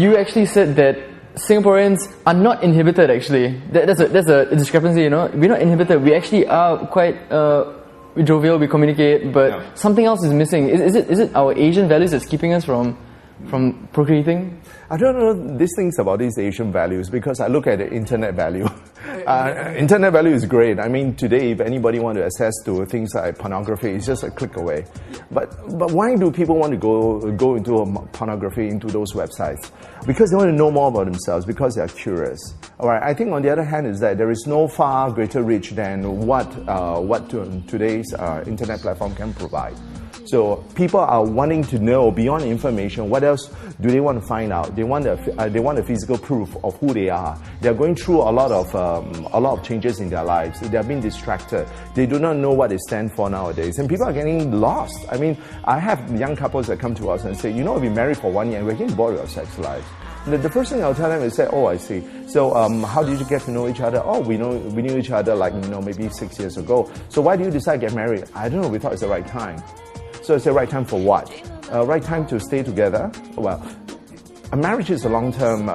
You actually said that Singaporeans are not inhibited, actually. There's a discrepancy, you know. We're not inhibited. We actually are quite jovial, we communicate, but something else is missing. Is it our Asian values that's keeping us from procreating? I don't know these things about these Asian values because I look at the internet value. Internet value is great. I mean, today, if anybody wants to access to things like pornography, it's just a click away. But why do people want to go into pornography, into those websites? Because they want to know more about themselves, because they are curious. All right. I think on the other hand is that there is no far greater reach than what today's internet platform can provide. So people are wanting to know beyond information, what else do they want to find out? They want a physical proof of who they are. They are going through a lot of changes in their lives. They are being distracted. They do not know what they stand for nowadays, and people are getting lost. I mean, I have young couples that come to us and say, you know, we've been married for 1 year and we're getting bored of our sex lives. The first thing I'll tell them is say, oh, I see. So how did you get to know each other? Oh, we knew each other like, you know, maybe 6 years ago. So why do you decide to get married? I don't know. We thought it's the right time. So it's the right time for what? Right time to stay together? Well, a marriage is a long-term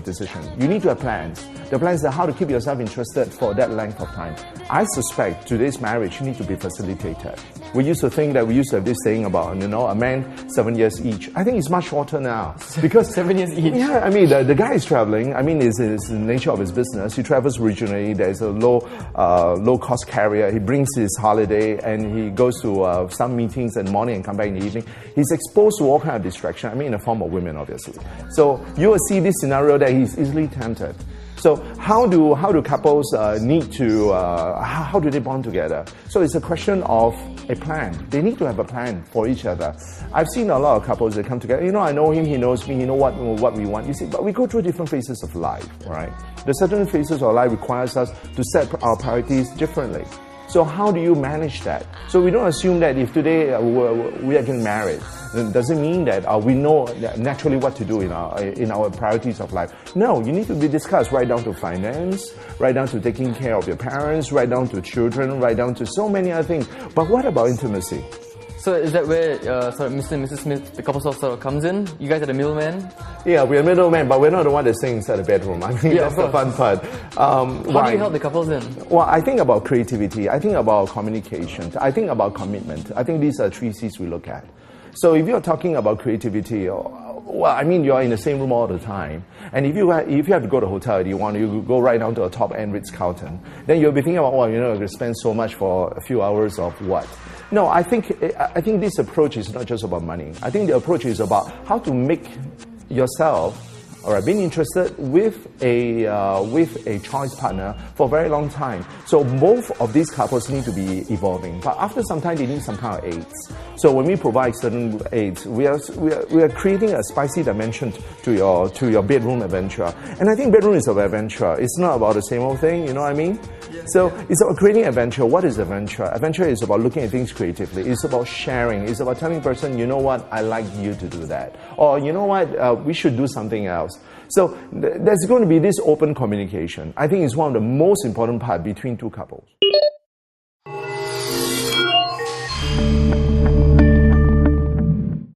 decision. You need to have plans. The plans are how to keep yourself interested for that length of time. I suspect today's marriage needs to be facilitated. We used to think that we used to have this saying about, you know, a man 7 years each. I think it's much shorter now because 7 years each. Yeah, I mean the guy is traveling. I mean, it's the nature of his business. He travels regionally. There's a low cost carrier. He brings his holiday and he goes to some meetings in the morning and come back in the evening. He's exposed to all kind of distraction. I mean, in the form of women, obviously. So you will see this scenario that he's easily tempted. So how do couples need to, how do they bond together? So it's a question of a plan. They need to have a plan for each other. I've seen a lot of couples that come together. You know, I know him, he knows me, he knows what we want. You see, but we go through different phases of life, right? The certain phases of life requires us to set our priorities differently. So how do you manage that? So we don't assume that if today we are getting married, it doesn't mean that we know naturally what to do in our priorities of life. No, you need to be discussed right down to finance, right down to taking care of your parents, right down to children, right down to so many other things. But what about intimacy? So is that where Mr. and Mrs. Smith, the couple sort of comes in? You guys are the middleman? Yeah, we're middlemen, but we're not the one that's staying inside the bedroom. I mean, that's the fun part. How do you help the couples in? Well, I think about creativity. I think about communication. I think about commitment. I think these are 3C's we look at. So if you're talking about creativity, well, I mean, you're in the same room all the time. And if you have to go to a hotel, you go right down to a top-end Ritz-Carlton, then you'll be thinking about, well, you know, you're going to spend so much for a few hours of what? No, I think this approach is not just about money. I think the approach is about how to make yourself, all right, being interested with a choice partner for a very long time. So both of these couples need to be evolving. But after some time, they need some kind of aids. So when we provide certain aids, we are creating a spicy dimension to your bedroom adventure. And I think bedroom is about adventure. It's not about the same old thing. You know what I mean? So it's about creating adventure. What is adventure? Adventure is about looking at things creatively. It's about sharing. It's about telling a person, you know what, I like you to do that. Or you know what, we should do something else. So there's going to be this open communication. I think it's one of the most important parts between two couples.